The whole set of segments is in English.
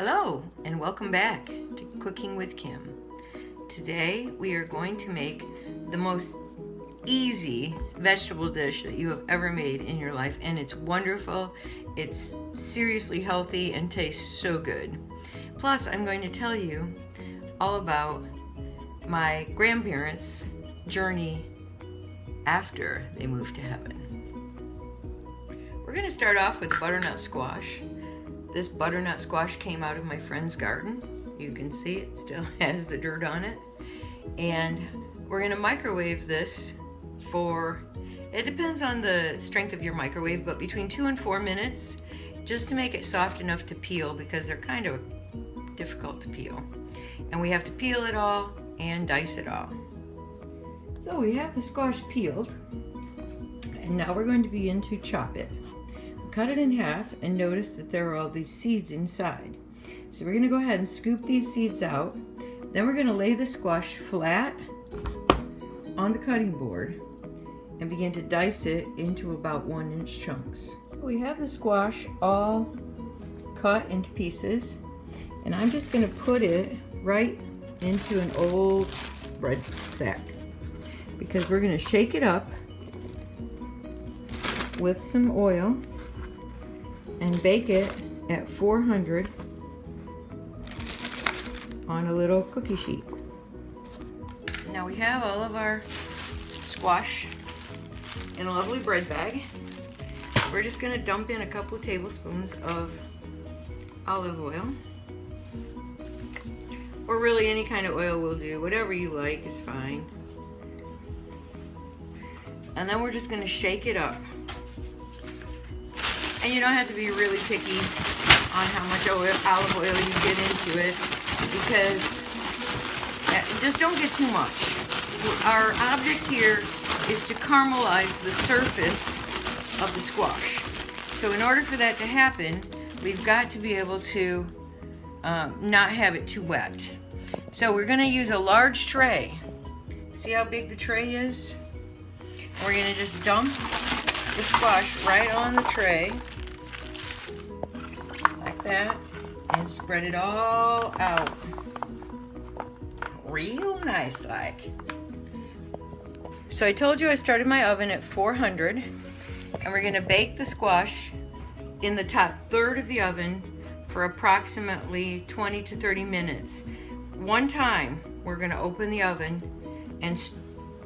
Hello and welcome back to Cooking with Kim. Today we are going to make the most easy vegetable dish that you have ever made in your life, and it's wonderful. It's seriously healthy and tastes so good. Plus, I'm going to tell you all about my grandparents' journey after they moved to heaven. We're going to start off with butternut squash. This butternut squash came out of my friend's garden. You can see it still has the dirt on it. And we're going to microwave this for, it depends on the strength of your microwave, but between 2 and 4 minutes, just to make it soft enough to peel, because they're kind of difficult to peel. And we have to peel it all and dice it all. So we have the squash peeled, and now we're going to begin to chop it. Cut it in half, and notice that there are all these seeds inside. So we're going to go ahead and scoop these seeds out. Then we're going to lay the squash flat on the cutting board and begin to dice it into about 1-inch chunks. So we have the squash all cut into pieces, and I'm just going to put it right into an old bread sack, because we're going to shake it up with some oil and bake it at 400 on a little cookie sheet. Now we have all of our squash in a lovely bread bag. We're just going to dump in a couple of tablespoons of olive oil, or really any kind of oil will do. Whatever you like is fine. And then we're just going to shake it up. And you don't have to be really picky on how much olive oil you get into it, because just don't get too much. Our object here is to caramelize the surface of the squash. So in order for that to happen, we've got to be able to not have it too wet. So we're going to use a large tray. See how big the tray is? We're going to just dump the squash right on the tray like that and spread it all out real nice like. So I told you I started my oven at 400, and we're going to bake the squash in the top third of the oven for approximately 20 to 30 minutes. One time we're going to open the oven and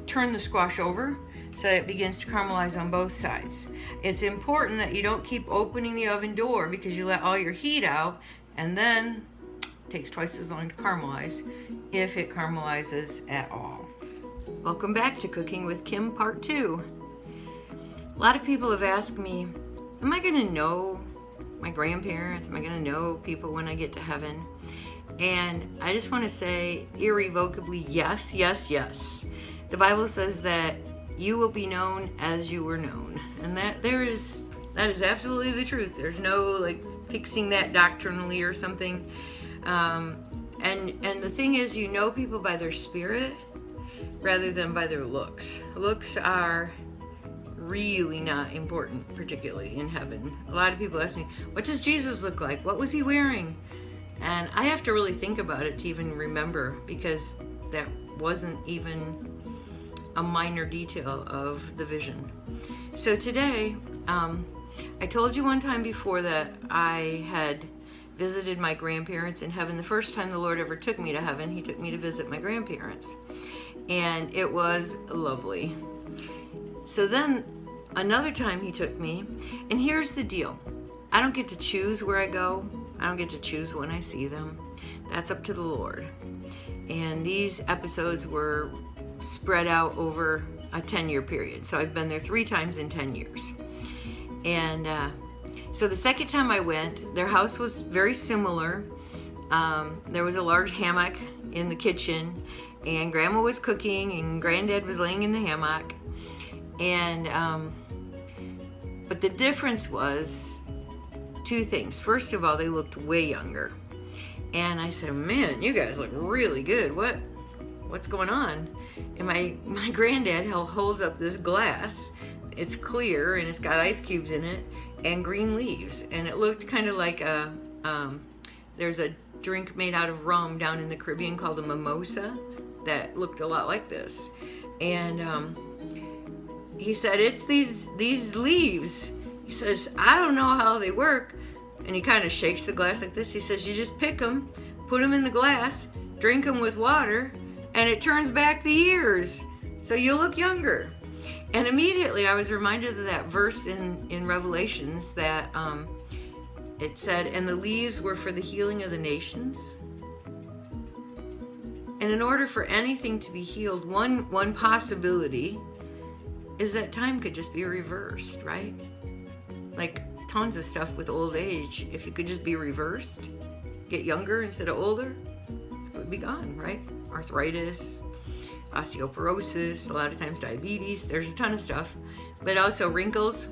turn the squash over so it begins to caramelize on both sides. It's important that you don't keep opening the oven door, because you let all your heat out, and then it takes twice as long to caramelize, if it caramelizes at all. Welcome back to Cooking with Kim Part 2. A lot of people have asked me, am I going to know my grandparents? Am I going to know people when I get to heaven? And I just want to say irrevocably yes, yes, yes. The Bible says that you will be known as you were known, and that is absolutely the truth. There's no like fixing that doctrinally or something. And the thing is, you know people by their spirit rather than by their looks. Looks are really not important, particularly in heaven. A lot of people ask me, what does Jesus look like? What was he wearing? And I have to really think about it to even remember, because that wasn't even a minor detail of the vision. So today, I told you one time before that I had visited my grandparents in heaven. The first time the Lord ever took me to heaven, he took me to visit my grandparents, and it was lovely. So then another time he took me, and here's the deal. I don't get to choose where I go. I don't get to choose when I see them. That's up to the Lord. And these episodes were spread out over a 10-year period. So I've been there 3 times in 10 years. And so the second time I went, their house was very similar. There was a large hammock in the kitchen, and Grandma was cooking and Granddad was laying in the hammock. And but the difference was 2 things. First of all, they looked way younger. And I said, man, you guys look really good. What's going on? And my granddad holds up this glass. It's clear and it's got ice cubes in it and green leaves. And it looked kind of like a there's a drink made out of rum down in the Caribbean called a mimosa that looked a lot like this. And he said, it's these leaves. He says, I don't know how they work. And he kind of shakes the glass like this. He says, you just pick them, put them in the glass, drink them with water, and it turns back the years. So you look younger. And immediately I was reminded of that verse in Revelations that it said, and the leaves were for the healing of the nations. And in order for anything to be healed, one possibility is that time could just be reversed, right? Like tons of stuff with old age, if it could just be reversed, get younger instead of older, it would be gone, right? Arthritis, osteoporosis, a lot of times diabetes, there's a ton of stuff, but also wrinkles,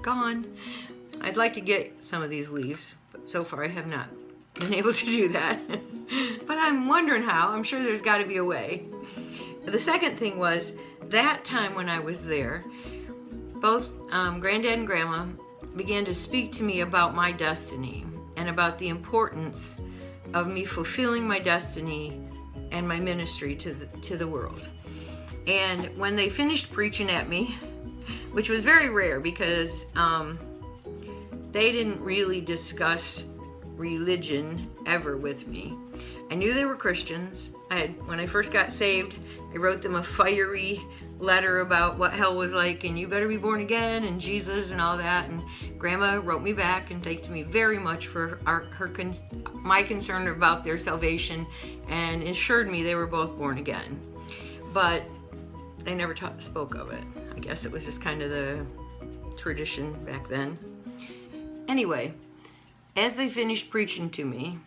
gone. I'd like to get some of these leaves, but so far I have not been able to do that. But I'm wondering how. I'm sure there's got to be a way. The second thing was, that time when I was there, both Granddad and Grandma began to speak to me about my destiny and about the importance of me fulfilling my destiny and my ministry to the world. And when they finished preaching at me, which was very rare because they didn't really discuss religion ever with me. I knew they were Christians. When I first got saved, I wrote them a fiery letter about what hell was like and you better be born again and Jesus and all that. And Grandma wrote me back and thanked me very much for my concern about their salvation and assured me they were both born again. But they never spoke of it. I guess it was just kind of the tradition back then. Anyway, as they finished preaching to me,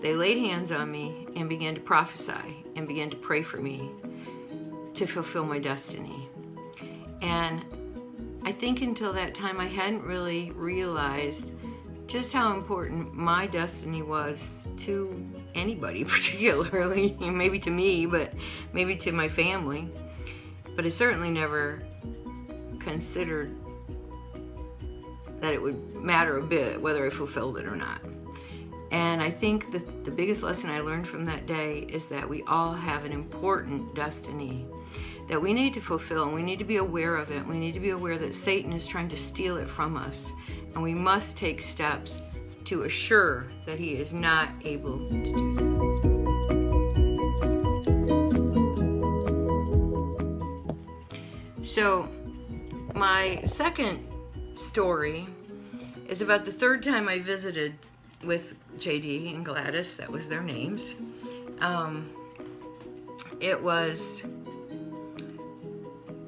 they laid hands on me and began to prophesy and began to pray for me to fulfill my destiny. And I think until that time I hadn't really realized just how important my destiny was to anybody particularly, maybe to me, but maybe to my family. But I certainly never considered that it would matter a bit whether I fulfilled it or not. And I think that the biggest lesson I learned from that day is that we all have an important destiny that we need to fulfill, and we need to be aware of it. We need to be aware that Satan is trying to steal it from us, and we must take steps to assure that he is not able to do that. So my second story is about the third time I visited with JD and Gladys. That was their names. It was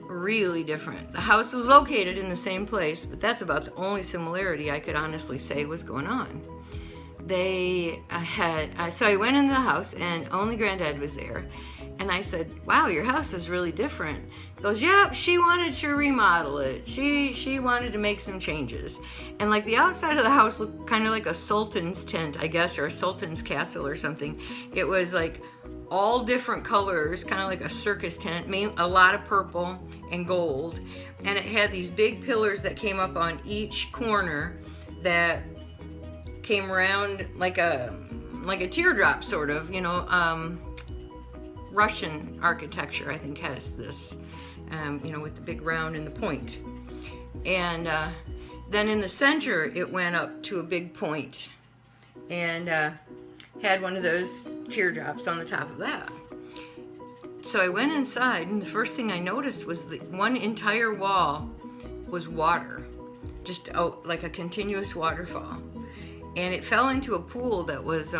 really different. The house was located in the same place, but that's about the only similarity I could honestly say was going on. So I went in the house and only Granddad was there. And I said, wow, your house is really different. He goes, yep, she wanted to remodel it. She wanted to make some changes. And like the outside of the house looked kind of like a sultan's tent, I guess, or a sultan's castle or something. It was like all different colors, kind of like a circus tent, a lot of purple and gold. And it had these big pillars that came up on each corner that came around like a teardrop sort of, Russian architecture, I think, has this, with the big round and the point. And then in the center, it went up to a big point and had one of those teardrops on the top of that. So I went inside, and the first thing I noticed was that one entire wall was water, just like a continuous waterfall. And it fell into a pool that was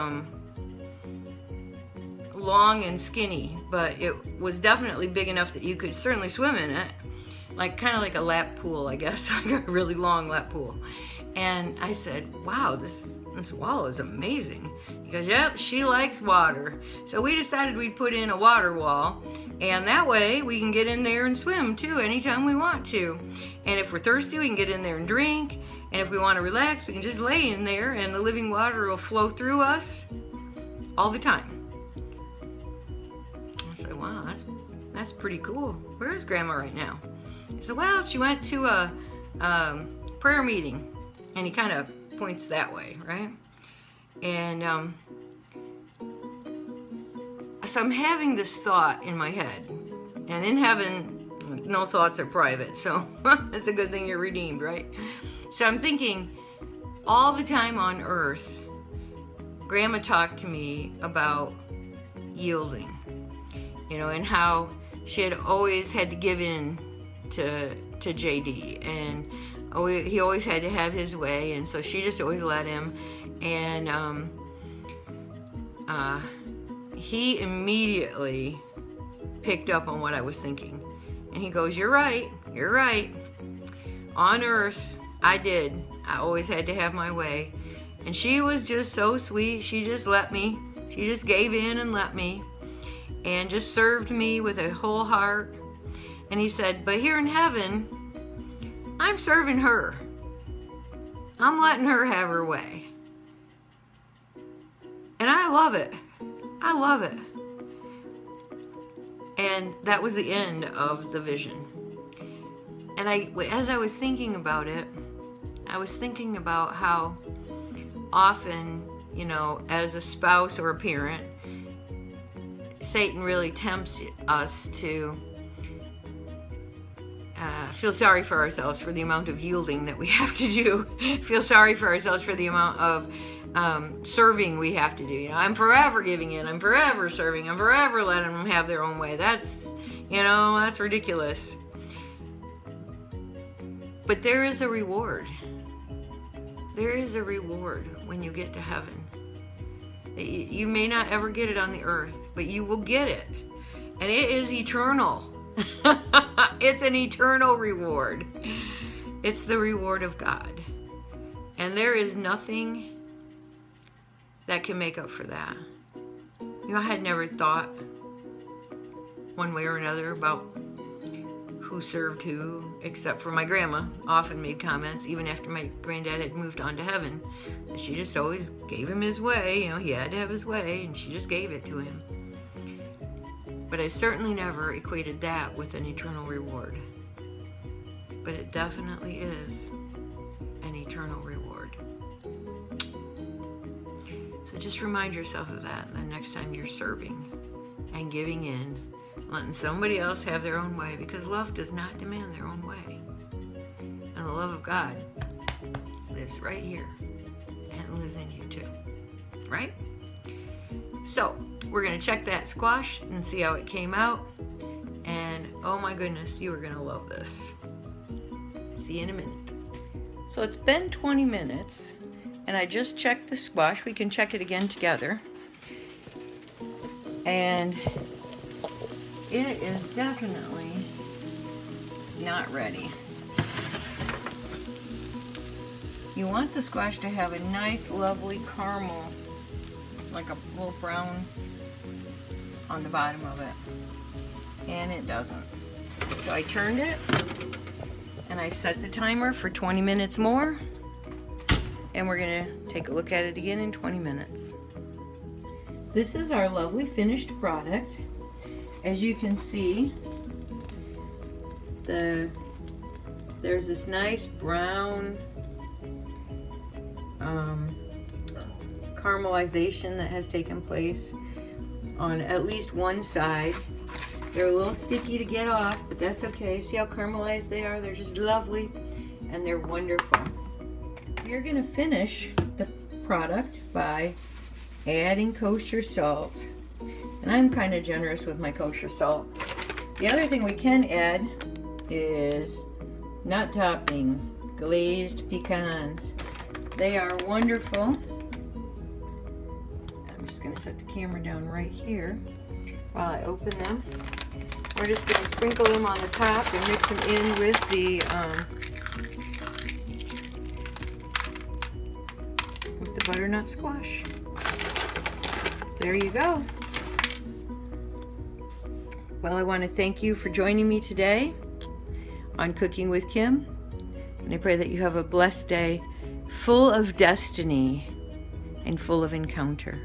long and skinny, but it was definitely big enough that you could certainly swim in it, kind of like a lap pool, I guess, like a really long lap pool. And I said, wow, this wall is amazing. He goes, yep, she likes water. So we decided we'd put in a water wall, and that way we can get in there and swim too anytime we want to. And if we're thirsty, we can get in there and drink. And if we want to relax, we can just lay in there and the living water will flow through us all the time. I said, wow, that's pretty cool. Where is Grandma right now? He said, well, she went to a prayer meeting. And he kind of points that way, right? And so I'm having this thought in my head, and in heaven, no thoughts are private, so it's a good thing you're redeemed, right? So I'm thinking, all the time on earth, Grandma talked to me about yielding, and how she had always had to give in to JD, and he always had to have his way, and so she just always let him. And he immediately picked up on what I was thinking, and he goes, you're right. On earth, I always had to have my way. And she was just so sweet. She just let me. She just gave in and let me, and just served me with a whole heart. And he said, but here in heaven, I'm serving her. I'm letting her have her way. And I love it. And that was the end of the vision. And as I was thinking about it, I was thinking about how often, as a spouse or a parent, Satan really tempts us to feel sorry for ourselves for the amount of yielding that we have to do. Feel sorry for ourselves for the amount of serving we have to do. I'm forever giving in. I'm forever serving. I'm forever letting them have their own way. That's ridiculous. But there is a reward. There is a reward when you get to heaven. You may not ever get it on the earth, but you will get it. And it is eternal. It's an eternal reward. It's the reward of God. And there is nothing that can make up for that. I had never thought one way or another about who served who, except for my grandma. Often made comments, even after my granddad had moved on to heaven. She just always gave him his way. He had to have his way, and she just gave it to him. But I certainly never equated that with an eternal reward. But it definitely is an eternal reward. So just remind yourself of that the next time you're serving and giving in, letting somebody else have their own way, because love does not demand their own way. And the love of God lives right here and lives in you too. Right? So, we're going to check that squash and see how it came out. And oh my goodness, you are going to love this. See you in a minute. So it's been 20 minutes and I just checked the squash. We can check it again together. And it is definitely not ready. You want the squash to have a nice, lovely caramel, like a little brown on the bottom of it. And it doesn't. So I turned it and I set the timer for 20 minutes more. And we're gonna take a look at it again in 20 minutes. This is our lovely finished product. As you can see, there's this nice brown caramelization that has taken place on at least one side. They're a little sticky to get off, but that's okay. See how caramelized they are? They're just lovely and they're wonderful. You're gonna finish the product by adding kosher salt. And I'm kind of generous with my kosher salt. The other thing we can add is nut topping, glazed pecans. They are wonderful. I'm just going to set the camera down right here while I open them. We're just going to sprinkle them on the top and mix them in with the butternut squash. There you go. Well, I want to thank you for joining me today on Cooking with Kim. And I pray that you have a blessed day full of destiny and full of encounter.